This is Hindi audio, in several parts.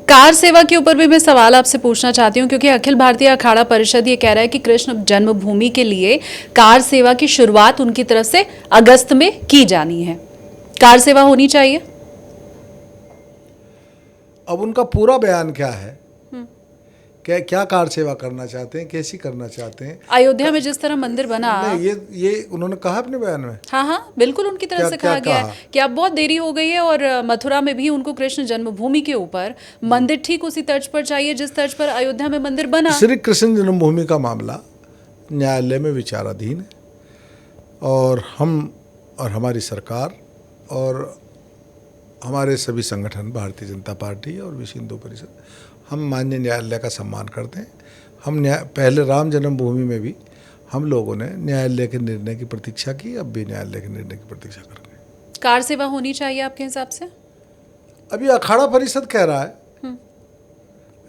कार सेवा के ऊपर भी मैं सवाल आपसे पूछना चाहती हूँ, क्योंकि अखिल भारतीय अखाड़ा परिषद ये कह रहा है कि कृष्ण जन्मभूमि के लिए कार सेवा की शुरुआत उनकी तरफ से अगस्त में की जानी है। कार सेवा होनी चाहिए। अब उनका पूरा बयान क्या है, क्या कार सेवा करना चाहते हैं, कैसी करना चाहते हैं। अयोध्या में जिस तरह मंदिर बना, नहीं, ये उन्होंने कहा अपने बयान में। हाँ, बिल्कुल उनकी तरफ से कहा गया है कि अब बहुत देरी हो गई है और मथुरा में भी उनको कृष्ण जन्मभूमि के ऊपर मंदिर ठीक उसी तर्ज पर चाहिए जिस तर्ज पर अयोध्या में मंदिर बना। श्री कृष्ण जन्मभूमि का मामला न्यायालय में विचाराधीन है और हम और हमारी सरकार और हमारे सभी संगठन, भारतीय जनता पार्टी और विश्व हिंदू परिषद, हम माननीय न्यायालय का सम्मान करते हैं। हम पहले राम जन्मभूमि में भी हम लोगों ने न्यायालय के निर्णय की प्रतीक्षा की, अब भी न्यायालय के निर्णय की प्रतीक्षा करेंगे। कार सेवा होनी चाहिए आपके हिसाब से? अभी अखाड़ा परिषद कह रहा है,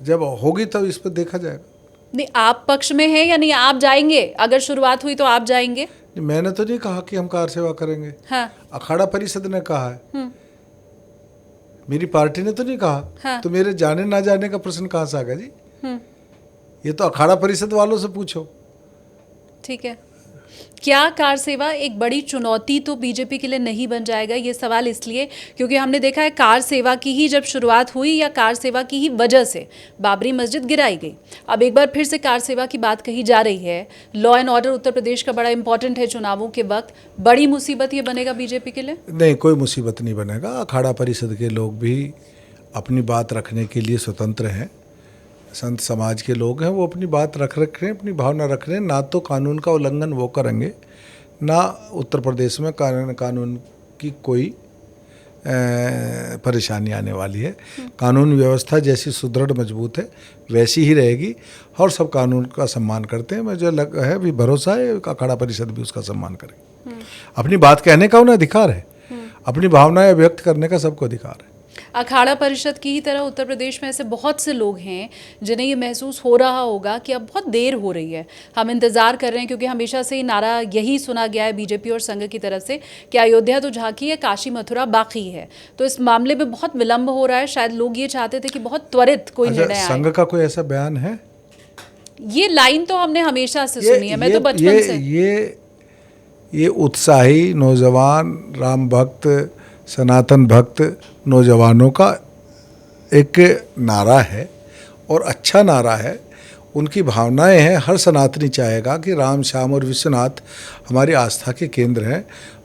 जब होगी तब इस पर देखा जाएगा। नहीं, आप पक्ष में हैं या नहीं? आप जाएंगे? अगर शुरुआत हुई तो आप जाएंगे? मैंने तो नहीं कहा कि हम कार सेवा करेंगे। हाँ। अखाड़ा परिषद ने कहा है, मेरी पार्टी ने तो नहीं कहा। हाँ। तो मेरे जाने ना जाने का प्रश्न कहाँ से आ गया जी? ये तो अखाड़ा परिषद वालों से पूछो। ठीक है। क्या कार सेवा एक बड़ी चुनौती तो बीजेपी के लिए नहीं बन जाएगा? ये सवाल इसलिए क्योंकि हमने देखा है कार सेवा की ही जब शुरुआत हुई या कार सेवा की ही वजह से बाबरी मस्जिद गिराई गई। अब एक बार फिर से कार सेवा की बात कही जा रही है। Law and order Uttar Pradesh का बड़ा इंपॉर्टेंट है चुनावों के वक्त। बड़ी मुसीबत ये बनेगा बीजेपी के लिए? नहीं, कोई मुसीबत नहीं बनेगा। अखाड़ा परिषद के लोग भी अपनी बात रखने के लिए स्वतंत्र हैं। संत समाज के लोग हैं, वो अपनी बात रख रहे हैं, अपनी भावना रख रहे हैं। ना तो कानून का उल्लंघन वो करेंगे, ना उत्तर प्रदेश में कानून की कोई परेशानी आने वाली है। कानून व्यवस्था जैसी सुदृढ़ मजबूत है वैसी ही रहेगी और सब कानून का सम्मान करते हैं। मुझे है भी भरोसा है अखाड़ा परिषद भी उसका सम्मान करेगी। अपनी बात कहने का उन्हें अधिकार है, अपनी भावनाएं व्यक्त करने का सबको अधिकार है। अखाड़ा परिषद की ही तरह उत्तर प्रदेश में ऐसे बहुत से लोग हैं जिन्हें ये महसूस हो रहा होगा कि अब बहुत देर हो रही है, हम इंतज़ार कर रहे हैं, क्योंकि हमेशा से ही नारा यही सुना गया है बीजेपी और संघ की तरफ से कि अयोध्या तो झांकी है, काशी मथुरा बाकी है। तो इस मामले में बहुत विलंब हो रहा है। शायद लोग ये चाहते थे कि बहुत त्वरित कोई निर्णय आए। संघ का कोई ऐसा बयान है? ये लाइन तो हमने हमेशा से सुनी है, मैं तो बचपन से। ये उत्साही नौजवान राम भक्त, सनातन भक्त नौजवानों का एक नारा है और अच्छा नारा है। उनकी भावनाएं हैं। हर सनातनी चाहेगा कि राम, श्याम और विश्वनाथ हमारी आस्था के केंद्र हैं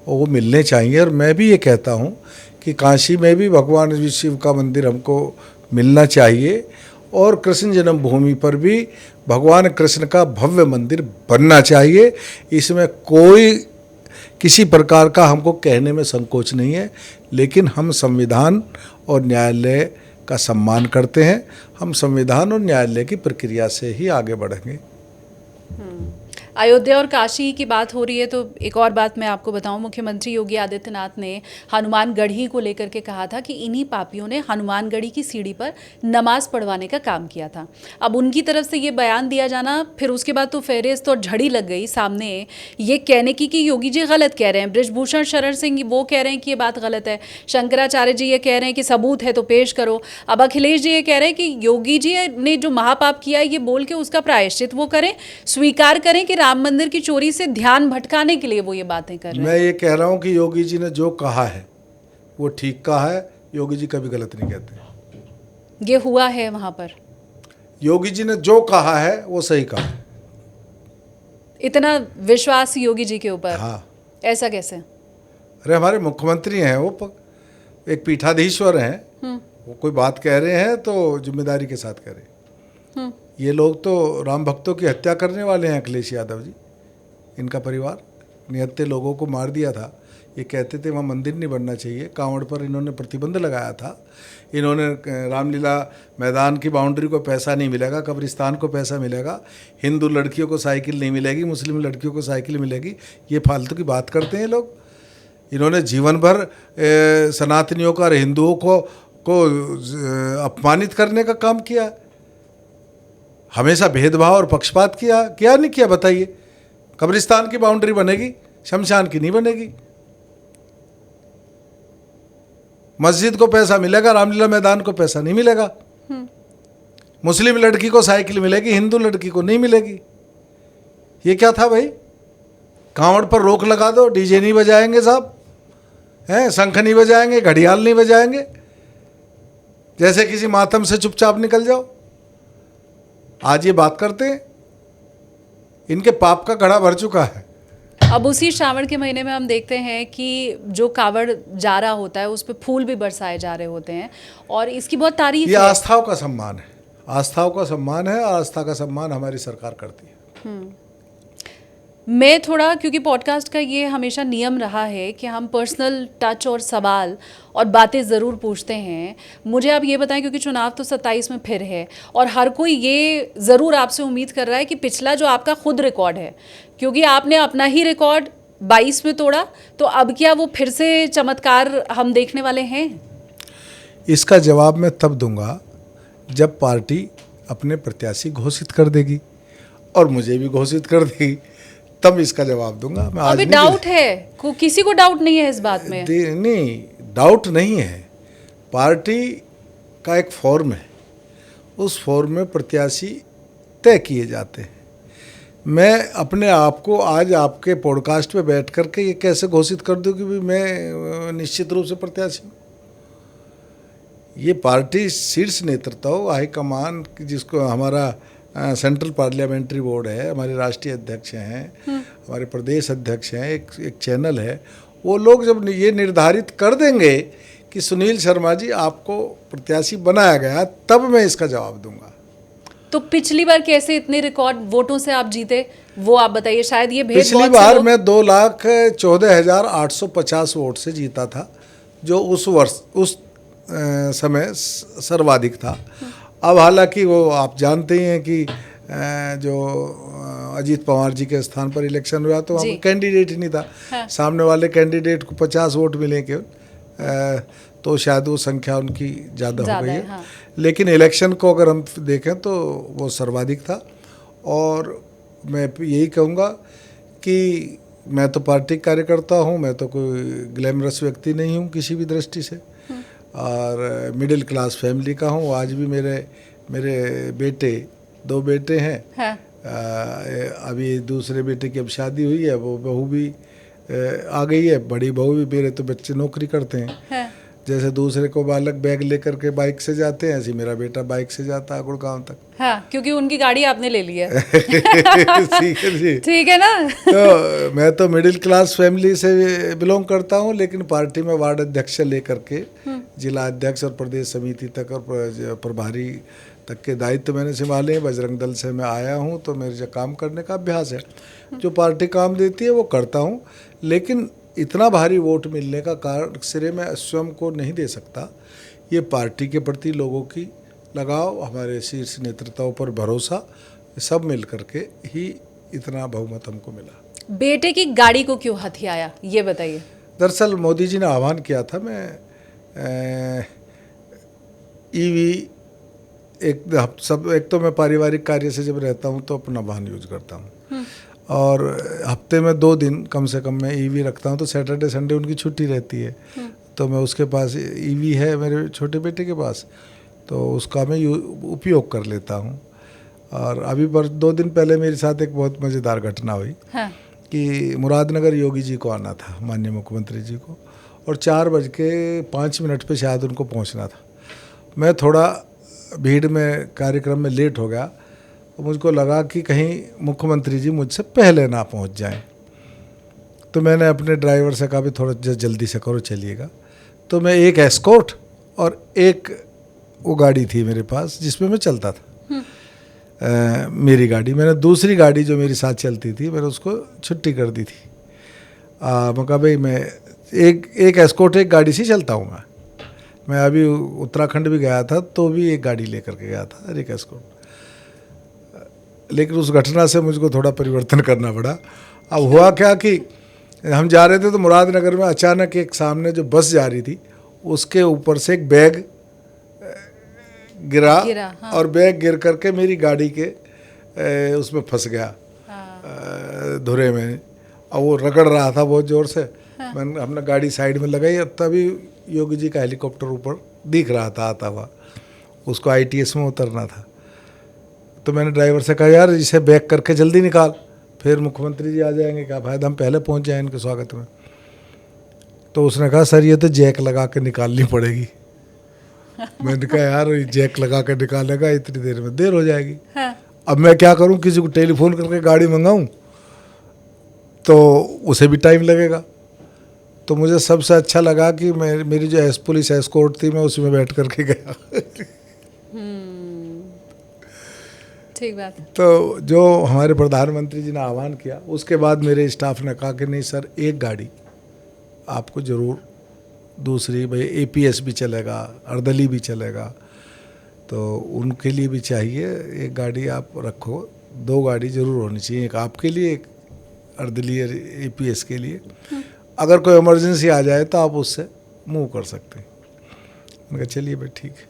और वो मिलने चाहिए। और मैं भी ये कहता हूँ कि काशी में भी भगवान शिव का मंदिर हमको मिलना चाहिए और कृष्ण जन्मभूमि पर भी भगवान कृष्ण का भव्य मंदिर बनना चाहिए। इसमें कोई किसी प्रकार का हमको कहने में संकोच नहीं है, लेकिन हम संविधान और न्यायालय का सम्मान करते हैं। हम संविधान और न्यायालय की प्रक्रिया से ही आगे बढ़ेंगे। अयोध्या और काशी की बात हो रही है तो एक और बात मैं आपको बताऊं, मुख्यमंत्री योगी आदित्यनाथ ने हनुमानगढ़ी को लेकर के कहा था कि इन्हीं पापियों ने हनुमानगढ़ी की सीढ़ी पर नमाज पढ़वाने का काम किया था। अब उनकी तरफ से ये बयान दिया जाना, फिर उसके बाद तो फेहरिस्त और झड़ी लग गई सामने ये कहने की कि योगी जी गलत कह रहे हैं। बृजभूषण शरण सिंह वो कह रहे हैं कि ये बात गलत है। शंकराचार्य जी ये कह रहे हैं कि सबूत है तो पेश करो। अब अखिलेश जी ये कह रहे हैं कि योगी जी ने जो महापाप किया है ये बोल के उसका प्रायश्चित वो करें, स्वीकार करें कि राम मंदिर की चोरी से ध्यान भटकाने के लिए वो ये बातें कर रहे हैं। मैं ये कह रहा हूं कि योगी जी ने जो कहा है वो ठीक कहा है। योगी जी कभी गलत नहीं कहते। ये हुआ है वहां पर। योगी जी ने जो कहा है वो सही कहा है। इतना विश्वास योगी जी के ऊपर? हाँ। ऐसा कैसे? अरे हमारे मुख्यमंत्री हैं, वो एक पीठाधीश्वर हैं। वो कोई बात कह रहे हैं तो जिम्मेदारी के साथ कह रहे हैं। ये लोग तो राम भक्तों की हत्या करने वाले हैं। अखिलेश यादव जी, इनका परिवार निहत्थे लोगों को मार दिया था। ये कहते थे वहाँ मंदिर नहीं बनना चाहिए। कांवड़ पर इन्होंने प्रतिबंध लगाया था। इन्होंने रामलीला मैदान की बाउंड्री को पैसा नहीं मिलेगा, कब्रिस्तान को पैसा मिलेगा, हिंदू लड़कियों को साइकिल नहीं मिलेगी, मुस्लिम लड़कियों को साइकिल मिलेगी। ये फालतू की बात करते हैं लोग। इन्होंने जीवन भर सनातनियों का और हिंदुओं को अपमानित करने का काम किया। हमेशा भेदभाव और पक्षपात किया नहीं किया? बताइए। कब्रिस्तान की बाउंड्री बनेगी, शमशान की नहीं बनेगी। मस्जिद को पैसा मिलेगा, रामलीला मैदान को पैसा नहीं मिलेगा। मुस्लिम लड़की को साइकिल मिलेगी, हिंदू लड़की को नहीं मिलेगी। ये क्या था भाई? कांवड़ पर रोक लगा दो, डीजे नहीं बजाएंगे साहब, हैं, शंख नहीं बजाएंगे, घड़ियाल नहीं बजाएंगे, जैसे किसी मातम से चुपचाप निकल जाओ। आज ये बात करते हैं, इनके पाप का घड़ा भर चुका है। अब उसी श्रावण के महीने में हम देखते हैं कि जो कावड़ जा रहा होता है उस पर फूल भी बरसाए जा रहे होते हैं और इसकी बहुत तारीफ ये है। आस्थाओं का सम्मान है, आस्थाओं का सम्मान है, आस्था का सम्मान हमारी सरकार करती है। मैं थोड़ा, क्योंकि पॉडकास्ट का ये हमेशा नियम रहा है कि हम पर्सनल टच और सवाल और बातें ज़रूर पूछते हैं। मुझे आप ये बताएं, क्योंकि चुनाव तो 27 में फिर है और हर कोई ये ज़रूर आपसे उम्मीद कर रहा है कि पिछला जो आपका खुद रिकॉर्ड है, क्योंकि आपने अपना ही रिकॉर्ड 22 में तोड़ा, तो अब क्या वो फिर से चमत्कार हम देखने वाले हैं? इसका जवाब मैं तब दूंगा जब पार्टी अपने प्रत्याशी घोषित कर देगी और मुझे भी घोषित कर देगी, तब इसका जवाब दूंगा। मैं आज अभी डाउट है, किसी को डाउट नहीं है इस बात में? नहीं, डाउट नहीं है। पार्टी का एक फॉर्म है, उस फॉर्म में प्रत्याशी तय किए जाते हैं। मैं अपने आप को आज आपके पॉडकास्ट पे बैठ करके ये कैसे घोषित कर दूं कि भी मैं निश्चित रूप से प्रत्याशी हूँ? ये पार्टी शीर्ष नेतृत्व, हाईकमान, जिसको हमारा सेंट्रल पार्लियामेंट्री बोर्ड है, हमारे राष्ट्रीय अध्यक्ष हैं, हमारे प्रदेश अध्यक्ष हैं, एक चैनल है, वो लोग जब ये निर्धारित कर देंगे कि सुनील शर्मा जी आपको प्रत्याशी बनाया गया, तब मैं इसका जवाब दूंगा। तो पिछली बार कैसे इतने रिकॉर्ड वोटों से आप जीते, वो आप बताइए। शायद ये भेद पिछली बार मैं 2,14,850 वोट से जीता था, जो उस वर्ष उस समय सर्वाधिक था। अब हालांकि वो आप जानते ही हैं कि जो अजीत पवार जी के स्थान पर इलेक्शन हुआ तो वहाँ कैंडिडेट ही नहीं था। हाँ। सामने वाले कैंडिडेट को 50 वोट मिले केवल, तो शायद वो संख्या उनकी ज़्यादा हो गई है। हाँ। लेकिन इलेक्शन को अगर हम देखें तो वो सर्वाधिक था। और मैं यही कहूँगा कि मैं तो पार्टी कार्यकर्ता हूँ, मैं तो कोई ग्लैमरस व्यक्ति नहीं हूँ किसी भी दृष्टि से, और मिडिल क्लास फैमिली का हूँ। आज भी मेरे बेटे, 2 बेटे हैं। हाँ। अभी दूसरे बेटे की अब शादी हुई है, वो बहू भी आ गई है, बड़ी बहू भी। मेरे तो बच्चे नौकरी करते हैं। हाँ। जैसे दूसरे को बालक बैग लेकर के बाइक से जाते हैं, ऐसे मेरा बेटा बाइक से जाता है गुड़गांव तक। हाँ, क्योंकि उनकी गाड़ी आपने ले ली है। ठीक है जी, ठीक है ना। तो मैं तो मिडिल क्लास फैमिली से बिलोंग करता हूँ, लेकिन पार्टी में वार्ड अध्यक्ष से लेकर के जिला अध्यक्ष और प्रदेश समिति तक और प्रभारी तक के दायित्व मैंने संभाले हैं। बजरंग दल से मैं आया हूँ, तो मेरे जो काम करने का अभ्यास है, जो पार्टी काम देती है वो करता हूँ। लेकिन इतना भारी वोट मिलने का कारण श्रेय मैं स्वयं को नहीं दे सकता। ये पार्टी के प्रति लोगों की लगाव, हमारे शीर्ष नेतृत्व पर भरोसा, सब मिल करके ही इतना बहुमत हमको मिला। बेटे की गाड़ी को क्यों हथियाया, ये बताइए। दरअसल मोदी जी ने आह्वान किया था, मैं ईवी एक तो मैं पारिवारिक कार्य से जब रहता हूँ तो अपना वाहन यूज करता हूँ, और हफ्ते में 2 दिन कम से कम मैं ईवी रखता हूँ। तो सैटरडे संडे उनकी छुट्टी रहती है, तो मैं उसके पास ईवी है मेरे छोटे बेटे के पास, तो उसका मैं उपयोग कर लेता हूँ। और अभी पर 2 दिन पहले मेरे साथ एक बहुत मज़ेदार घटना हुई। हाँ। कि मुरादनगर योगी जी को आना था, माननीय मुख्यमंत्री जी को, और 4:05 पे शायद उनको पहुँचना था। मैं थोड़ा भीड़ में कार्यक्रम में लेट हो गया, तो मुझको लगा कि कहीं मुख्यमंत्री जी मुझसे पहले ना पहुंच जाएं। तो मैंने अपने ड्राइवर से कहा भी थोड़ा जल्दी से करो, चलिएगा। तो मैं एक एस्कॉर्ट और एक वो गाड़ी थी मेरे पास जिसमें मैं चलता था, मेरी गाड़ी। मैंने दूसरी गाड़ी जो मेरे साथ चलती थी, मैंने उसको छुट्टी कर दी थी। मैं कहा भाई मैं एक एस्कॉर्ट एक गाड़ी से चलता हूँ। मैं अभी उत्तराखंड भी गया था तो भी एक गाड़ी लेकर के गया था, एक एस्कॉर्ट। लेकिन उस घटना से मुझको थोड़ा परिवर्तन करना पड़ा। अब हुआ क्या कि हम जा रहे थे तो मुरादनगर में अचानक एक सामने जो बस जा रही थी उसके ऊपर से एक बैग गिरा। हाँ। और बैग गिर करके मेरी गाड़ी के उसमें फंस गया। हाँ। धुरे में, और वो रगड़ रहा था बहुत ज़ोर से। हाँ। मैंने हमने गाड़ी साइड में लगाई, तभी योगी जी का हेलीकॉप्टर ऊपर दिख रहा था आता हुआ, उसको ITS में उतरना था। तो मैंने ड्राइवर से कहा यार इसे बैक करके जल्दी निकाल, फिर मुख्यमंत्री जी आ जाएंगे, क्या फायदा हम पहले पहुंच जाएं इनके स्वागत में। तो उसने कहा सर ये तो जैक लगा के निकालनी पड़ेगी। मैंने कहा यार ये जैक लगा के निकालेगा इतनी देर में देर हो जाएगी। हाँ। अब मैं क्या करूं, किसी को टेलीफोन करके गाड़ी मंगाऊं तो उसे भी टाइम लगेगा। तो मुझे सबसे अच्छा लगा कि मेरी जो पुलिस एस्कॉर्ट थी मैं उसी में बैठ करके गया। ठीक बात है। तो जो हमारे प्रधानमंत्री जी ने आह्वान किया, उसके बाद मेरे स्टाफ ने कहा कि नहीं सर एक गाड़ी आपको ज़रूर, दूसरी भाई APS भी चलेगा, अर्दली भी चलेगा, तो उनके लिए भी चाहिए एक गाड़ी आप रखो, 2 गाड़ी ज़रूर होनी चाहिए, एक आपके लिए एक अर्दली APS के लिए, अगर कोई इमरजेंसी आ जाए तो आप उससे मूव कर सकते हैं। मैंने कहा चलिए भाई ठीक है,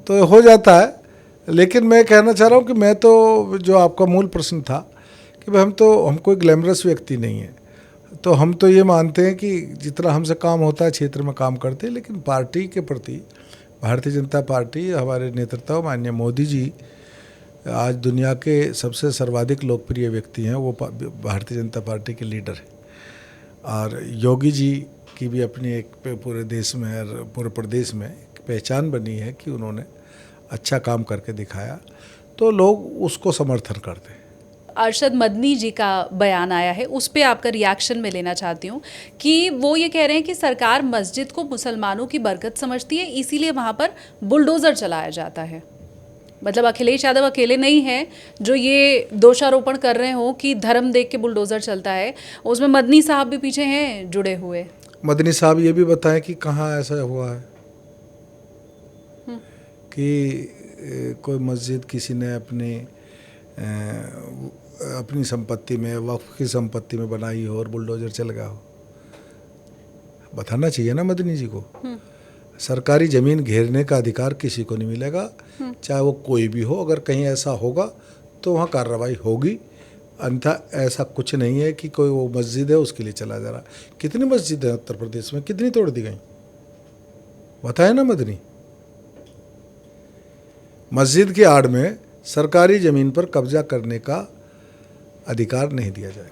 तो हो जाता है। लेकिन मैं कहना चाह रहा हूँ कि मैं तो, जो आपका मूल प्रश्न था कि भाई हम कोई ग्लैमरस व्यक्ति नहीं है, तो हम तो ये मानते हैं कि जितना हमसे काम होता है क्षेत्र में काम करते हैं, लेकिन पार्टी के प्रति भारतीय जनता पार्टी, हमारे नेतृत्व माननीय मोदी जी आज दुनिया के सबसे सर्वाधिक लोकप्रिय व्यक्ति हैं, वो भारतीय जनता पार्टी के लीडर हैं। और योगी जी की भी अपनी एक पूरे देश में और पूरे प्रदेश में एक पहचान बनी है कि उन्होंने अच्छा काम करके दिखाया, तो लोग उसको समर्थन करते हैं। अरशद मदनी जी का बयान आया है, उस पे आपका रिएक्शन मैं लेना चाहती हूँ कि वो ये कह रहे हैं कि सरकार मस्जिद को मुसलमानों की बरकत समझती है, इसीलिए वहाँ पर बुलडोज़र चलाया जाता है। मतलब अखिलेश यादव अकेले नहीं हैं जो ये दोषारोपण कर रहे हो कि धर्म देख के बुलडोज़र चलता है, उसमें मदनी साहब भी पीछे हैं जुड़े हुए। मदनी साहब ये भी बताएं कि कहाँ ऐसा हुआ है कि कोई मस्जिद किसी ने अपनी संपत्ति में, वक्फ की संपत्ति में बनाई हो और बुलडोजर चल गया हो। बताना चाहिए ना मदनी जी को। सरकारी ज़मीन घेरने का अधिकार किसी को नहीं मिलेगा, चाहे वो कोई भी हो। अगर कहीं ऐसा होगा तो वहाँ कार्रवाई होगी, अन्यथा ऐसा कुछ नहीं है कि कोई वो मस्जिद है उसके लिए चला जा रहा। कितनी मस्जिद है उत्तर प्रदेश में, कितनी तोड़ दी गई, बताए ना मदनी। मस्जिद की आड़ में सरकारी ज़मीन पर कब्जा करने का अधिकार नहीं दिया जाएगा।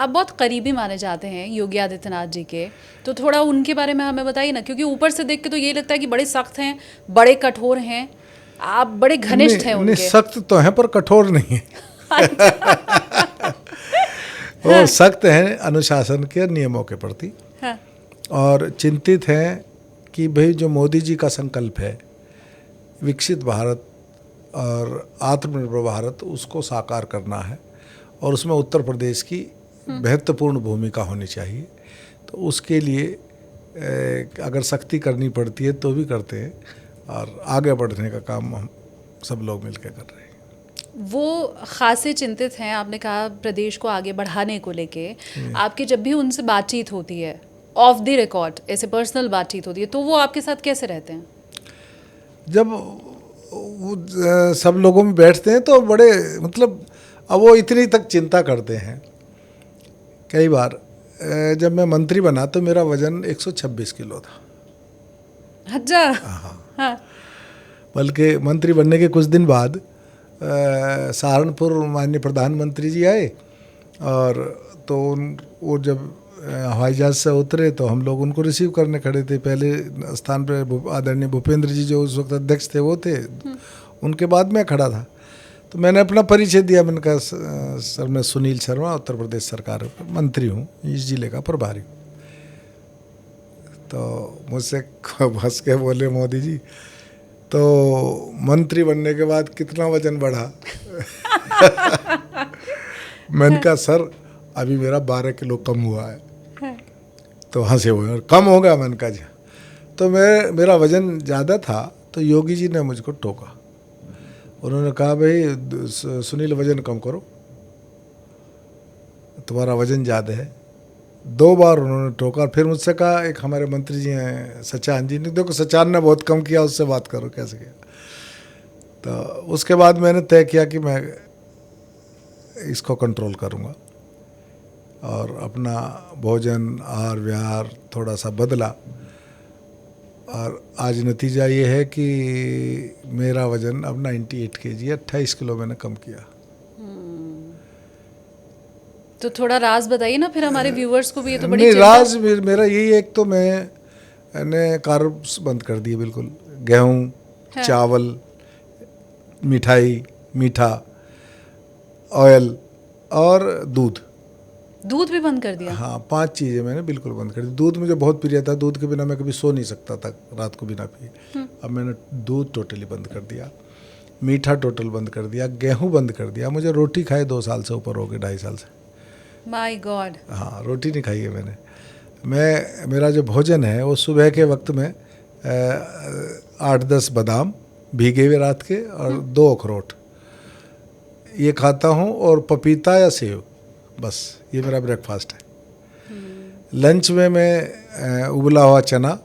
आप बहुत करीबी माने जाते हैं योगी आदित्यनाथ जी के, तो थोड़ा उनके बारे में हमें बताइए ना, क्योंकि ऊपर से देख के तो ये लगता है कि बड़े सख्त हैं, बड़े कठोर हैं, आप बड़े घनिष्ठ हैं उनके। सख्त तो हैं पर कठोर नहीं है। वो सख्त हैं अनुशासन के नियमों के प्रति। हाँ। और चिंतित हैं कि भाई जो मोदी जी का संकल्प है विकसित भारत और आत्मनिर्भर भारत, उसको साकार करना है और उसमें उत्तर प्रदेश की महत्वपूर्ण भूमिका होनी चाहिए। तो उसके लिए अगर सख्ती करनी पड़ती है तो भी करते हैं और आगे बढ़ने का काम हम सब लोग मिलकर कर रहे हैं। वो खासे चिंतित हैं, आपने कहा प्रदेश को आगे बढ़ाने को लेके। आपकी जब भी उनसे बातचीत होती है ऑफ द रिकॉर्ड, ऐसे पर्सनल बातचीत होती है, तो वो आपके साथ कैसे रहते हैं? जब सब लोगों में बैठते हैं तो बड़े, मतलब अब वो इतनी तक चिंता करते हैं। कई बार जब मैं मंत्री बना तो मेरा वजन 126 किलो था। अच्छा। हाँ। बल्कि मंत्री बनने के कुछ दिन बाद सहारनपुर माननीय प्रधानमंत्री जी आए और तो वो जब हवाई जहाज़ से उतरे तो हम लोग उनको रिसीव करने खड़े थे। पहले स्थान पे आदरणीय भूपेंद्र जी जो उस वक्त अध्यक्ष थे वो थे, उनके बाद मैं खड़ा था। तो मैंने अपना परिचय दिया, मैंने कहा सर मैं सुनील शर्मा उत्तर प्रदेश सरकार मंत्री हूँ, इस जिले का प्रभारी हूँ। तो मुझसे हंस के बोले मोदी जी तो मंत्री बनने के बाद कितना वजन बढ़ा? मैंने कहा सर अभी मेरा 12 किलो कम हुआ है। तो हंसे हुए और कम हो गया। मैंने कहा जी। तो मेरा वजन ज़्यादा था तो योगी जी ने मुझको टोका। उन्होंने कहा भाई सुनील वजन कम करो, तुम्हारा वजन ज़्यादा है। 2 बार उन्होंने टोका। फिर मुझसे कहा, एक हमारे मंत्री जी हैं सचान जी ने, देखो सचान ने बहुत कम किया, उससे बात करो कैसे किया। तो उसके बाद मैंने तय किया कि मैं इसको कंट्रोल करूँगा और अपना भोजन आहार विहार थोड़ा सा बदला और आज नतीजा ये है कि मेरा वज़न अब 98 kg है, 28 किलो मैंने कम किया। तो थोड़ा राज बताइए ना फिर हमारे व्यूअर्स को भी, ये तो बड़ी नहीं, चिंता। राज मेरा यही है, एक तो मैंने कार्ब्स बंद कर दिए बिल्कुल, गेहूँ, हाँ। चावल, मिठाई, मीठा, ऑयल और दूध। दूध भी बंद कर दिया? हाँ, 5 चीज़ें मैंने बिल्कुल बंद कर दी। दूध मुझे बहुत प्रिय था, दूध के बिना मैं कभी सो नहीं सकता था रात को बिना पिए। अब मैंने दूध टोटली बंद कर दिया, मीठा टोटल बंद कर दिया, गेहूँ बंद कर दिया। मुझे रोटी खाए 2 साल से ऊपर हो गए, 2.5 साल से। My God. हाँ, रोटी नहीं खाई है मैंने। मेरा जो भोजन है वो सुबह के वक्त में 8-10 बादाम भीगे हुए रात के और 2 अखरोट ये खाता हूँ, और पपीता या सेब, बस ये मेरा ब्रेकफास्ट है। लंच में मैं उबला हुआ चना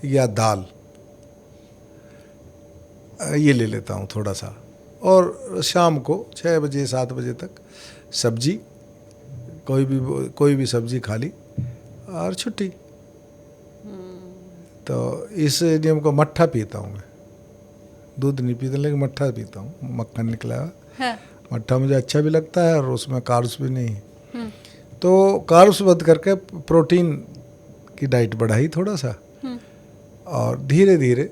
या दाल ये ले लेता हूँ थोड़ा सा, और शाम को 6 बजे 7 बजे तक सब्जी, कोई भी सब्जी खा ली और छुट्टी। तो इस नियम को मट्ठा पीता हूँ मैं, दूध नहीं पीता लेकिन मट्ठा पीता हूँ, मक्खन निकला हुआ। हाँ। मट्ठा मुझे अच्छा भी लगता है और उसमें कार्ब्स भी नहीं है। तो कार्ब्स बंद करके प्रोटीन की डाइट बढ़ाई थोड़ा सा, और धीरे धीरे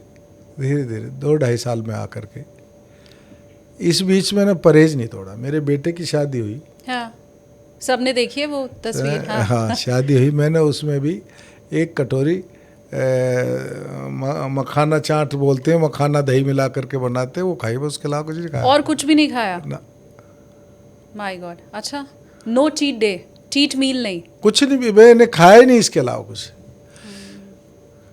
2-2.5 साल में आकर के इस बीच मैंने परहेज नहीं तोड़ा। मेरे बेटे की शादी हुई। हाँ, सबने देखी है वो तस्वीर। हाँ, हाँ, शादी हुई, मैंने उसमें भी 1 कटोरी मखाना चाट बोलते हैं, मखाना दही मिला करके बनाते हैं, वो खाई, बस उसके अलावा कुछ नहीं खाया। और कुछ भी नहीं खाया? ना, माय गॉड। अच्छा, no cheat day, cheat meal नहीं? कुछ नहीं, मैंने खाया ही नहीं इसके अलावा कुछ।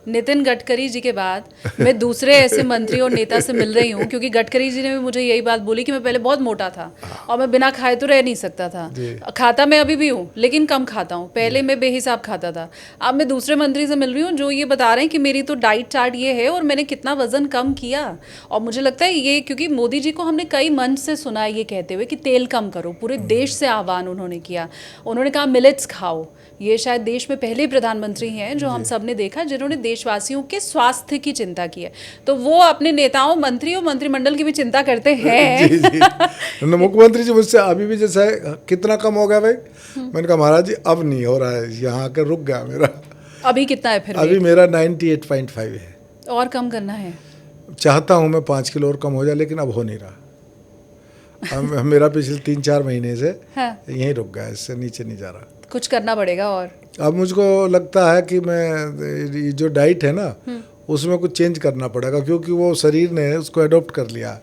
नितिन गडकरी जी के बाद मैं दूसरे ऐसे मंत्री और नेता से मिल रही हूँ, क्योंकि गडकरी जी ने भी मुझे यही बात बोली कि मैं पहले बहुत मोटा था और मैं बिना खाए तो रह नहीं सकता था। खाता मैं अभी भी हूँ लेकिन कम खाता हूँ, पहले मैं बेहिसाब खाता था। अब मैं दूसरे मंत्री से मिल रही हूँ जो ये बता रहे हैं कि मेरी तो डाइट चार्ट ये है और मैंने कितना वजन कम किया। और मुझे लगता है ये, क्योंकि मोदी जी को हमने कई मंच से सुना है ये कहते हुए कि तेल कम करो, पूरे देश से आह्वान उन्होंने किया। उन्होंने कहा मिलेट्स खाओ। ये शायद देश में पहले प्रधानमंत्री हैं जो हम सब ने देखा जिन्होंने देशवासियों के स्वास्थ्य की चिंता की है। तो वो अपने नेताओं, मंत्री और मंत्रिमंडल की भी चिंता करते हैं। जी जी। मुख्यमंत्री जी मुझसे अभी भी जैसा है, कितना कम हो गया भाई? मैंने कहा महाराज जी अब नहीं हो रहा है, यहाँ आकर रुक गया मेरा। अभी कितना है फिर? अभी मेरा 98.5 है। और कम करना है? चाहता हूँ मैं 5 किलो और कम हो जाए, लेकिन अब हो नहीं रहा। अब मेरा पिछले 3-4 महीने से यहीं रुक गया, इससे नीचे नहीं जा रहा। कुछ करना पड़ेगा। और अब मुझको लगता है कि मैं जो डाइट है ना उसमें कुछ चेंज करना पड़ेगा, क्योंकि वो शरीर ने उसको अडॉप्ट कर लिया,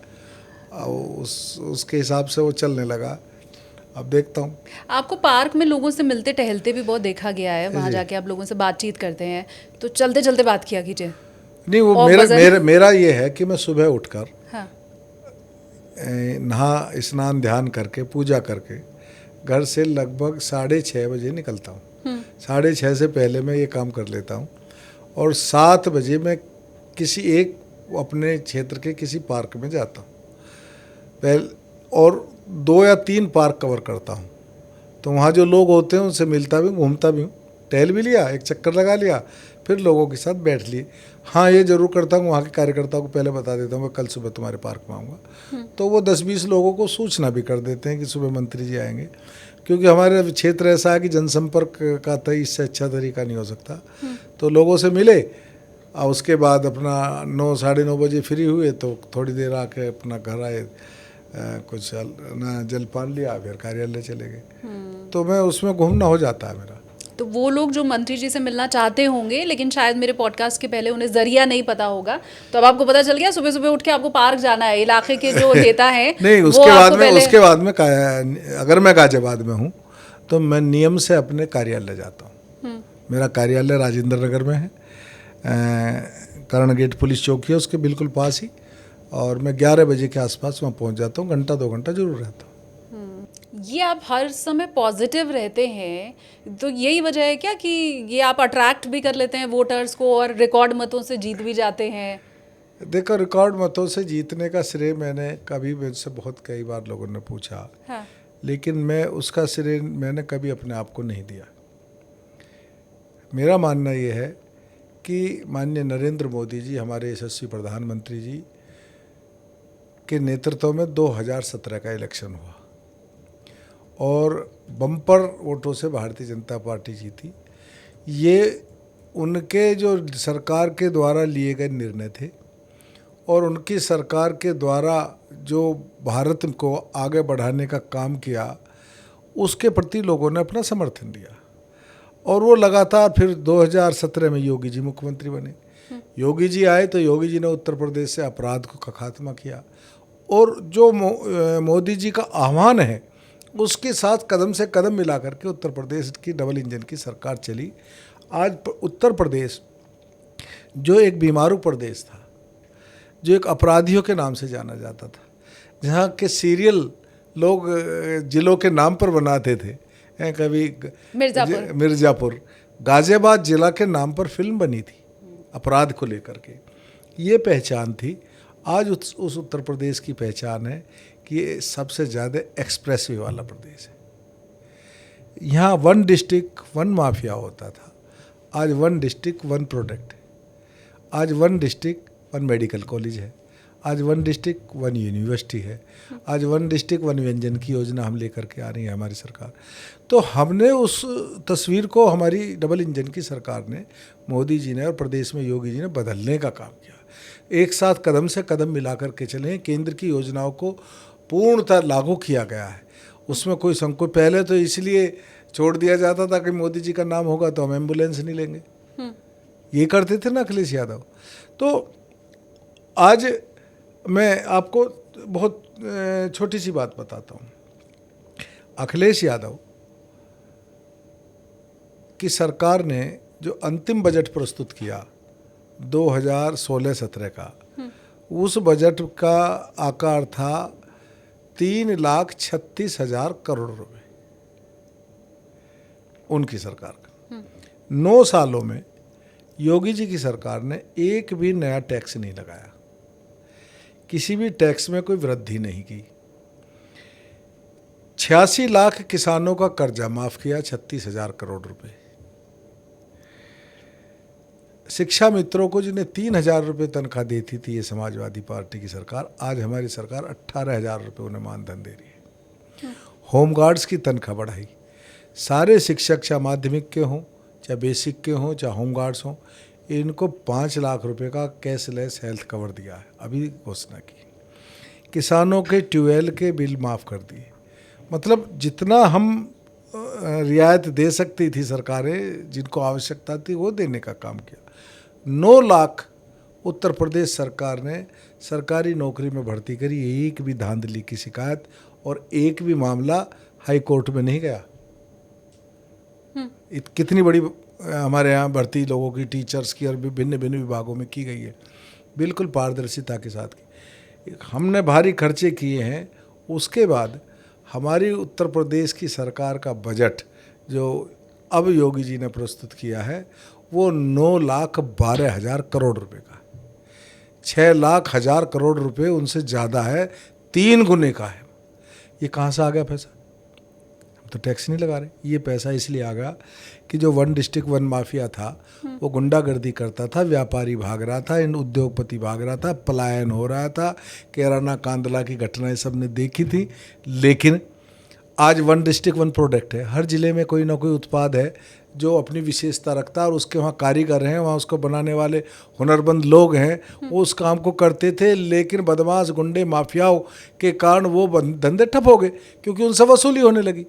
उसके हिसाब से वो चलने लगा। अब देखता हूँ। आपको पार्क में लोगों से मिलते टहलते भी बहुत देखा गया है, वहाँ जाके आप लोगों से बातचीत करते हैं, तो चलते चलते बात किया कीजिए। नहीं, वो मेरा ये है कि मैं सुबह उठकर नहा स्नान ध्यान करके पूजा करके घर से लगभग 6:30 बजे निकलता हूँ। 6:30 से पहले मैं ये काम कर लेता हूँ, और 7 बजे मैं किसी एक अपने क्षेत्र के किसी पार्क में जाता हूँ पहले, और 2 या 3 पार्क कवर करता हूँ। तो वहाँ जो लोग होते हैं उनसे मिलता भी, घूमता भी हूँ, टहल भी लिया, एक चक्कर लगा लिया, फिर लोगों के साथ बैठ लिए। हाँ, ये जरूर करता हूँ, वहाँ के कार्यकर्ताओं को पहले बता देता हूँ मैं कल सुबह तुम्हारे पार्क में आऊँगा, तो वो 10-20 लोगों को सूचना भी कर देते हैं कि सुबह मंत्री जी आएंगे, क्योंकि हमारे क्षेत्र ऐसा है कि जनसंपर्क का तो इससे अच्छा तरीका नहीं हो सकता। तो लोगों से मिले और उसके बाद अपना 9-9:30 बजे फ्री हुए तो थोड़ी देर आके अपना घर आए, कुछ ना जलपान लिया, फिर कार्यालय चले गए। तो मैं उसमें घूमना हो जाता है मेरा। तो वो लोग जो मंत्री जी से मिलना चाहते होंगे लेकिन शायद मेरे पॉडकास्ट के पहले उन्हें जरिया नहीं पता होगा, तो अब आपको पता चल गया सुबह सुबह उठ के आपको पार्क जाना है, इलाके के जो नेता हैं। नहीं, उसके बाद में अगर मैं गाजियाबाद में हूँ तो मैं नियम से अपने कार्यालय जाता हूँ। मेरा कार्यालय राजेंद्र नगर में है, कर्ण गेट पुलिस चौकी है उसके बिल्कुल पास ही, और मैं 11 बजे के आसपास वहाँ पहुँच जाता हूँ, 1-2 घंटा जरूर रहता हूँ। ये आप हर समय पॉजिटिव रहते हैं, तो यही वजह है क्या कि ये आप अट्रैक्ट भी कर लेते हैं वोटर्स को और रिकॉर्ड मतों से जीत भी जाते हैं? देखो, रिकॉर्ड मतों से जीतने का श्रेय मैंने कभी, मुझसे बहुत कई बार लोगों ने पूछा, हाँ। लेकिन मैं उसका श्रेय मैंने कभी अपने आप को नहीं दिया। मेरा मानना ये है कि माननीय नरेंद्र मोदी जी, हमारे यशस्वी प्रधानमंत्री जी के नेतृत्व में 2017 का इलेक्शन हुआ और बम्पर वोटों से भारतीय जनता पार्टी जीती। ये उनके जो सरकार के द्वारा लिए गए निर्णय थे और उनकी सरकार के द्वारा जो भारत को आगे बढ़ाने का काम किया, उसके प्रति लोगों ने अपना समर्थन दिया। और वो लगातार फिर 2017 में योगी जी मुख्यमंत्री बने। योगी जी आए तो योगी जी ने उत्तर प्रदेश से अपराध का खात्मा किया और जो मोदी जी का आह्वान है उसके साथ कदम से कदम मिला करके उत्तर प्रदेश की डबल इंजन की सरकार चली। आज उत्तर प्रदेश जो एक बीमारू प्रदेश था, जो एक अपराधियों के नाम से जाना जाता था, जहाँ के सीरियल लोग जिलों के नाम पर बनाते थे, कभी मिर्ज़ापुर, गाज़ियाबाद जिला के नाम पर फिल्म बनी थी अपराध को लेकर के, ये पहचान थी। आज उस उत्तर प्रदेश की पहचान है कि ये सबसे ज़्यादा एक्सप्रेस वे वाला प्रदेश है। यहाँ 1 डिस्ट्रिक्ट 1 माफिया होता था, आज 1 डिस्ट्रिक्ट 1 प्रोडक्ट है। आज 1 डिस्ट्रिक्ट 1 मेडिकल कॉलेज है, आज 1 डिस्ट्रिक्ट 1 यूनिवर्सिटी है, आज 1 डिस्ट्रिक्ट 1 व्यंजन की योजना हम लेकर के आ रही है हमारी सरकार। तो हमने उस तस्वीर को हमारी डबल इंजन की सरकार ने, मोदी जी ने और प्रदेश में योगी जी ने बदलने का काम किया। एक साथ कदम से कदम मिला करके चले। केंद्र की योजनाओं को पूर्णतः लागू किया गया है, उसमें कोई संकोच। पहले तो इसलिए छोड़ दिया जाता था कि मोदी जी का नाम होगा तो हम एम्बुलेंस नहीं लेंगे, ये करते थे ना अखिलेश यादव। तो आज मैं आपको बहुत छोटी सी बात बताता हूँ। अखिलेश यादव की सरकार ने जो अंतिम बजट प्रस्तुत किया 2016-17 का, उस बजट का आकार था 3,36,000 करोड़ रुपए उनकी सरकार का। 9 सालों में योगी जी की सरकार ने एक भी नया टैक्स नहीं लगाया, किसी भी टैक्स में कोई वृद्धि नहीं की। 86 लाख किसानों का कर्जा माफ किया, 36,000 करोड़ रुपए। शिक्षा मित्रों को जिन्हें 3,000 रुपये तनख्वाह देती थी ये समाजवादी पार्टी की सरकार, आज हमारी सरकार 18,000 रुपये उन्हें मानधन दे रही है। होमगार्ड्स की तनख्वाह बढ़ाई। सारे शिक्षक, चाहे माध्यमिक के हों, चाहे बेसिक के हों, चाहे होमगार्ड्स हों, इनको 5 लाख रुपए का कैशलेस हेल्थ कवर दिया है, अभी घोषणा की। किसानों के ट्यूबवेल के बिल माफ़ कर दिए। मतलब जितना हम रियायत दे सकती थी सरकारें, जिनको आवश्यकता थी वो देने का काम किया। 9 लाख उत्तर प्रदेश सरकार ने सरकारी नौकरी में भर्ती करी। एक भी धांधली की शिकायत और एक भी मामला हाई कोर्ट में नहीं गया। कितनी बड़ी हमारे यहाँ भर्ती लोगों की, टीचर्स की और विभिन्न भिन्न विभागों में की गई है, बिल्कुल पारदर्शिता के साथ की। हमने भारी खर्चे किए हैं। उसके बाद हमारी उत्तर प्रदेश की सरकार का बजट जो अब योगी जी ने प्रस्तुत किया है वो 9,12,000 करोड़ रुपए का, 6,00,000 करोड़ रुपए उनसे ज़्यादा है, 3 गुने का है। ये कहाँ से आ गया पैसा? हम तो टैक्स नहीं लगा रहे। ये पैसा इसलिए आ गया कि जो 1 डिस्ट्रिक्ट 1 माफिया था वो गुंडागर्दी करता था, व्यापारी भाग रहा था, इन उद्योगपति भाग रहा था, पलायन हो रहा था। कैराना कांदला की घटनाएं सबने देखी थी। लेकिन आज 1 डिस्ट्रिक्ट 1 प्रोडक्ट है। हर जिले में कोई ना कोई उत्पाद है जो अपनी विशेषता रखता है और उसके वहाँ कारीगर हैं, वहाँ उसको बनाने वाले हुनरमंद लोग हैं, वो उस काम को करते थे। लेकिन बदमाश गुंडे माफियाओं के कारण वो धंधे ठप हो गए क्योंकि उनसे वसूली होने लगी।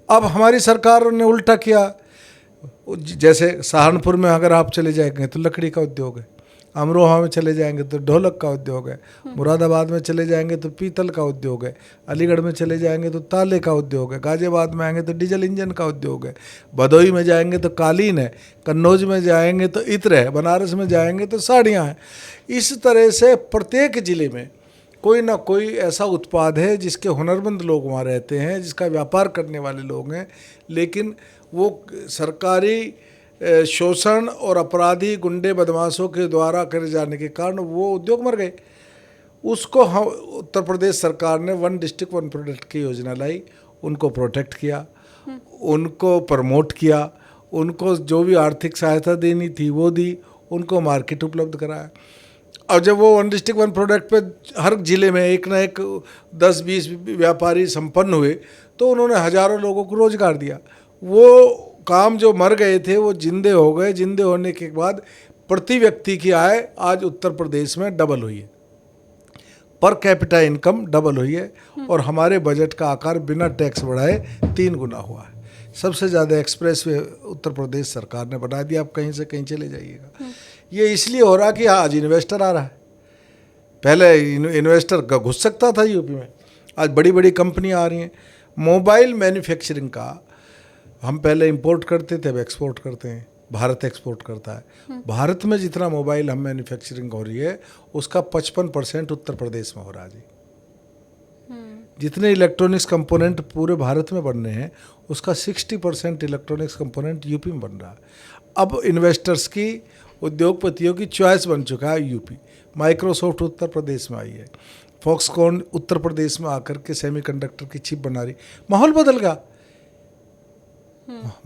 अब हमारी सरकार ने उल्टा किया। जैसे सहारनपुर में अगर आप चले जाएंगे तो लकड़ी का उद्योग है, अमरोहा में चले जाएंगे तो ढोलक का उद्योग है, मुरादाबाद में चले जाएंगे तो पीतल का उद्योग है, अलीगढ़ में चले जाएंगे तो ताले का उद्योग है, गाजियाबाद में आएंगे तो डीजल इंजन का उद्योग है, भदोई में जाएंगे तो कालीन है, कन्नौज में जाएंगे तो इत्र है, बनारस में जाएंगे तो साड़ियाँ हैं। इस तरह से प्रत्येक ज़िले में कोई ना कोई ऐसा उत्पाद है जिसके हुनरमंद लोग वहाँ रहते हैं, जिसका व्यापार करने वाले लोग हैं। लेकिन वो सरकारी शोषण और अपराधी गुंडे बदमाशों के द्वारा करे जाने के कारण वो उद्योग मर गए। उसको हम उत्तर प्रदेश सरकार ने 1 डिस्ट्रिक्ट 1 प्रोडक्ट की योजना लाई, उनको प्रोटेक्ट किया, उनको प्रमोट किया, उनको जो भी आर्थिक सहायता देनी थी वो दी, उनको मार्केट उपलब्ध कराया। और जब वो वन डिस्ट्रिक्ट वन प्रोडक्ट पे हर जिले में एक ना एक 10-20 व्यापारी संपन्न हुए तो उन्होंने हजारों लोगों को रोजगार दिया। वो काम जो मर गए थे वो जिंदे हो गए। जिंदे होने के बाद प्रति व्यक्ति की आय आज उत्तर प्रदेश में डबल हुई है, पर कैपिटा इनकम डबल हुई है और हमारे बजट का आकार बिना टैक्स बढ़ाए 3 गुना हुआ है। सबसे ज़्यादा एक्सप्रेस वे उत्तर प्रदेश सरकार ने बना दिया। आप कहीं से कहीं चले जाइएगा। ये इसलिए हो रहा कि आज इन्वेस्टर आ रहा है। पहले इन्वेस्टर घुस सकता था यूपी में, आज बड़ी बड़ी कंपनियां आ रही हैं। मोबाइल मैन्युफैक्चरिंग का हम पहले इंपोर्ट करते थे, अब एक्सपोर्ट करते हैं। भारत एक्सपोर्ट करता है। भारत में जितना मोबाइल हम मैन्युफैक्चरिंग हो रही है उसका 55% उत्तर प्रदेश में हो रहा है जी। जितने इलेक्ट्रॉनिक्स कंपोनेंट पूरे भारत में बन रहे हैं उसका 60% इलेक्ट्रॉनिक्स कंपोनेंट यूपी में बन रहा है। अब इन्वेस्टर्स की, उद्योगपतियों की चॉइस बन चुका है यूपी। माइक्रोसॉफ्ट उत्तर प्रदेश में आई है, फॉक्सकॉन उत्तर प्रदेश में आकर के सेमीकंडक्टर की चिप बना रही। माहौल बदल गया।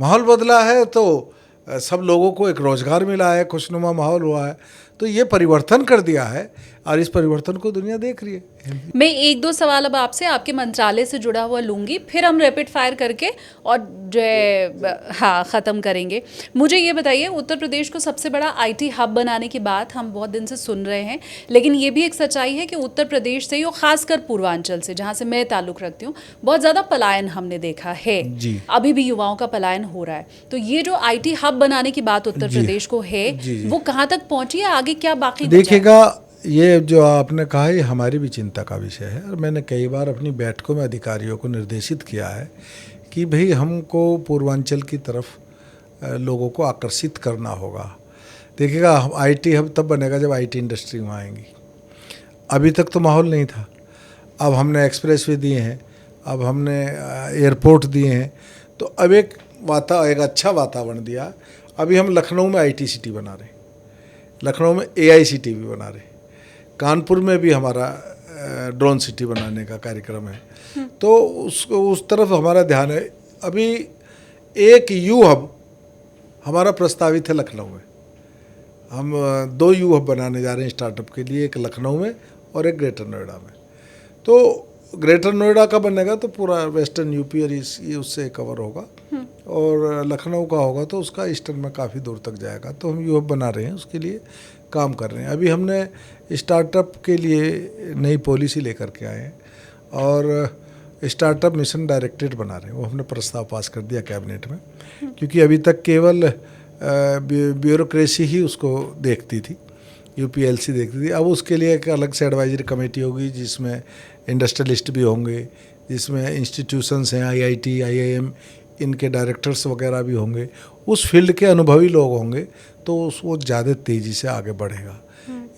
माहौल बदला है तो सब लोगों को एक रोजगार मिला है, खुशनुमा माहौल हुआ है। तो ये परिवर्तन कर दिया है और इस परिवर्तन को दुनिया देख रही है। मैं 1-2 सवाल अब आपसे आपके मंत्रालय से जुड़ा हुआ लूंगी, फिर हम रैपिड फायर करके और जो है हाँ ख़त्म करेंगे। मुझे ये बताइए, उत्तर प्रदेश को सबसे बड़ा आईटी हब बनाने की बात हम बहुत दिन से सुन रहे हैं, लेकिन ये भी एक सच्चाई है कि उत्तर प्रदेश से ही और ख़ासकर पूर्वांचल से, जहाँ से मैं ताल्लुक़ रखती हूँ, बहुत ज़्यादा पलायन हमने देखा है। अभी भी युवाओं का पलायन हो रहा है। तो ये जो आईटी हब बनाने की बात उत्तर प्रदेश को है, वो कहाँ तक पहुँची है, आगे क्या बाकी देखिएगा। ये जो आपने कहा ये हमारी भी चिंता का विषय है और मैंने कई बार अपनी बैठकों में अधिकारियों को निर्देशित किया है कि भाई हमको पूर्वांचल की तरफ लोगों को आकर्षित करना होगा। देखिएगा, आईटी हब तब बनेगा जब आईटी इंडस्ट्री वहाँ आएंगी। अभी तक तो माहौल नहीं था। अब हमने एक्सप्रेसवे दिए हैं, अब हमने एयरपोर्ट दिए हैं, तो अब एक अच्छा वातावरण दिया। अभी हम लखनऊ में आईटी सिटी बना रहे हैं, लखनऊ में एआई सिटी भी बना रहे, कानपुर में भी हमारा ड्रोन सिटी बनाने का कार्यक्रम है। तो उस तरफ हमारा ध्यान है। अभी एक यू हब हमारा प्रस्तावित है लखनऊ में। हम 2 यू हब बनाने जा रहे हैं स्टार्टअप के लिए, एक लखनऊ में और एक ग्रेटर नोएडा में। तो ग्रेटर नोएडा का बनेगा तो पूरा वेस्टर्न यूपी और ये उससे कवर होगा, और लखनऊ का होगा तो उसका ईस्टर्न में काफ़ी दूर तक जाएगा। तो हम यू हब बना रहे हैं, उसके लिए काम कर रहे हैं। अभी हमने स्टार्टअप के लिए नई पॉलिसी लेकर के आए हैं और स्टार्टअप मिशन डायरेक्टरेट बना रहे हैं। वो हमने प्रस्ताव पास कर दिया कैबिनेट में, क्योंकि अभी तक केवल ब्यूरोक्रेसी ही उसको देखती थी, यूपीएलसी देखती थी। अब उसके लिए एक अलग से एडवाइजरी कमेटी होगी जिसमें इंडस्ट्रियलिस्ट भी होंगे, जिसमें इंस्टीट्यूशंस हैं, आईआईटी, आईआईएम, इनके डायरेक्टर्स वगैरह भी होंगे, उस फील्ड के अनुभवी लोग होंगे, तो वो ज़्यादा तेज़ी से आगे बढ़ेगा।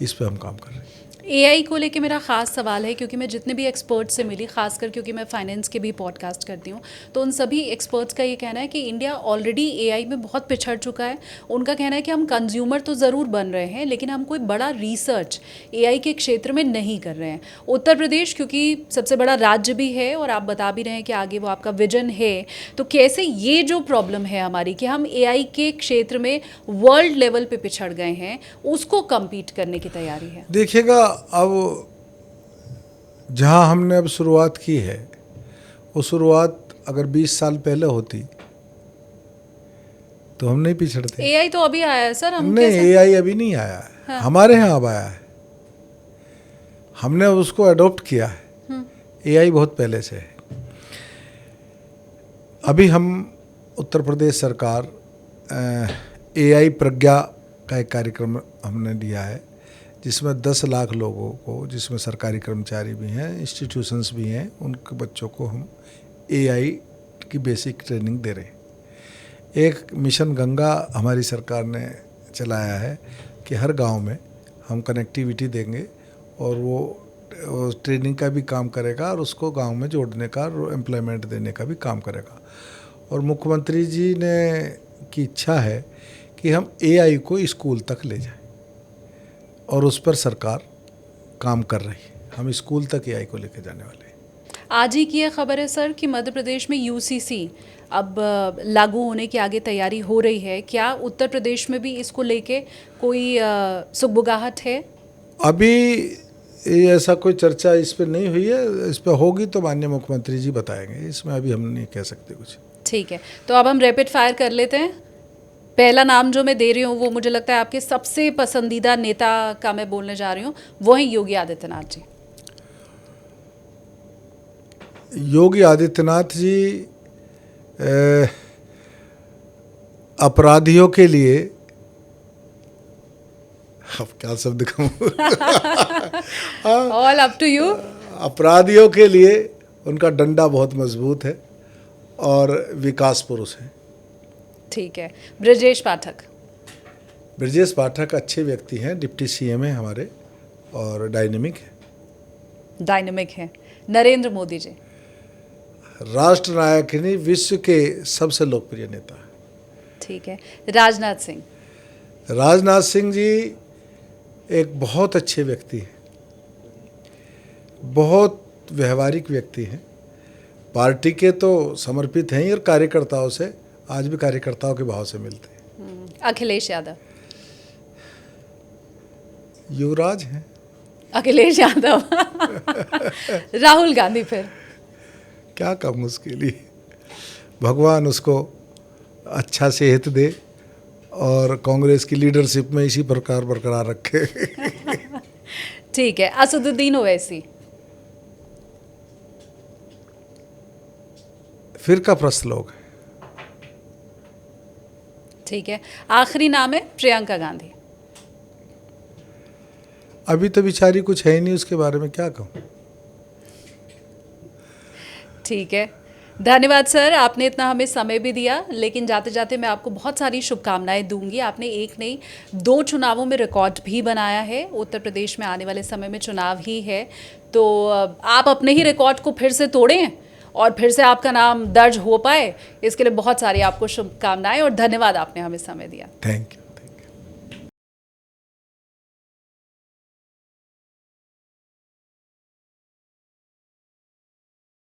इस पे हम काम कर रहे हैं। एआई को लेके मेरा ख़ास सवाल है, क्योंकि मैं जितने भी एक्सपर्ट्स से मिली, खासकर क्योंकि मैं फाइनेंस के भी पॉडकास्ट करती हूँ, तो उन सभी एक्सपर्ट्स का ये कहना है कि इंडिया ऑलरेडी एआई में बहुत पिछड़ चुका है। उनका कहना है कि हम कंज्यूमर तो ज़रूर बन रहे हैं, लेकिन हम कोई बड़ा रिसर्च एआई के क्षेत्र में नहीं कर रहे हैं। उत्तर प्रदेश क्योंकि सबसे बड़ा राज्य भी है और आप बता भी रहे हैं कि आगे वो आपका विजन है, तो कैसे ये जो प्रॉब्लम है हमारी कि हम एआई के क्षेत्र में वर्ल्ड लेवल पे पिछड़ गए हैं, उसको कम्पीट करने की तैयारी है? देखिएगा, अब जहाँ हमने अब शुरुआत की है वो शुरुआत अगर 20 साल पहले होती तो हम नहीं पिछड़ते। एआई तो अभी आया है सर, हम नहीं, एआई अभी नहीं आया है। हाँ। हमारे यहाँ अब आया है, हमने उसको अडॉप्ट किया है। एआई बहुत पहले से है। अभी हम उत्तर प्रदेश सरकार एआई प्रज्ञा का एक कार्यक्रम हमने लिया है, जिसमें 10 लाख लोगों को, जिसमें सरकारी कर्मचारी भी हैं, इंस्टीट्यूशंस भी हैं, उनके बच्चों को हम एआई की बेसिक ट्रेनिंग दे रहे हैं। एक मिशन गंगा हमारी सरकार ने चलाया है कि हर गांव में हम कनेक्टिविटी देंगे और वो ट्रेनिंग का भी काम करेगा और उसको गांव में जोड़ने का और एम्प्लॉयमेंट देने का भी काम करेगा। और मुख्यमंत्री जी ने की इच्छा है कि हम एआई को स्कूल तक ले जाएं, और उस पर सरकार काम कर रही है। हम स्कूल तक एआई को लेकर जाने वाले हैं। आज ही की यह खबर है सर कि मध्य प्रदेश में यूसीसी अब लागू होने की आगे तैयारी हो रही है। क्या उत्तर प्रदेश में भी इसको लेके कोई सुगबुगाहट है? अभी ऐसा कोई चर्चा इस पर नहीं हुई है, इस पर होगी तो माननीय मुख्यमंत्री जी बताएंगे, इसमें अभी हम नहीं कह सकते कुछ। ठीक है, तो अब हम रैपिड फायर कर लेते हैं। पहला नाम जो मैं दे रही हूँ वो मुझे लगता है आपके सबसे पसंदीदा नेता का मैं बोलने जा रही हूँ, वो है योगी आदित्यनाथ जी। योगी आदित्यनाथ जी अपराधियों के लिए, अब क्या शब्द कहूँ, ऑल अप टू यू। अपराधियों के लिए उनका डंडा बहुत मजबूत है और विकास पुरुष है। ठीक है, ब्रजेश पाठक। ब्रजेश पाठक अच्छे व्यक्ति हैं, डिप्टी सीएम है हमारे और डायनेमिक है। डायनेमिक है। नरेंद्र मोदी जी। राष्ट्र नायक नहीं, विश्व के सबसे लोकप्रिय नेता। ठीक है, राजनाथ सिंह। राजनाथ सिंह जी एक बहुत अच्छे व्यक्ति हैं, बहुत व्यवहारिक व्यक्ति हैं, पार्टी के तो समर्पित हैं ही और कार्यकर्ताओं से आज भी कार्यकर्ताओं के भाव से मिलते हैं। अखिलेश यादव। युवराज हैं। अखिलेश यादव। राहुल गांधी। फिर क्या कहूँ उसके लिए, भगवान उसको अच्छा सेहत दे और कांग्रेस की लीडरशिप में इसी प्रकार बरकरार रखे। ठीक है, असदुद्दीन ओवैसी। फिरका प्रस्त लोग हैं। ठीक है, आखिरी नाम है प्रियंका गांधी। अभी तो बेचारी कुछ है ही नहीं, उसके बारे में क्या कहूँ। ठीक है, धन्यवाद सर, आपने इतना हमें समय भी दिया, लेकिन जाते जाते मैं आपको बहुत सारी शुभकामनाएं दूंगी। आपने एक नहीं 2 चुनावों में रिकॉर्ड भी बनाया है। उत्तर प्रदेश में आने वाले समय में चुनाव ही है, तो आप अपने ही रिकॉर्ड को फिर से तोड़ें और फिर से आपका नाम दर्ज हो पाए, इसके लिए बहुत सारी आपको शुभकामनाएं और धन्यवाद, आपने हमें समय दिया। Thank you.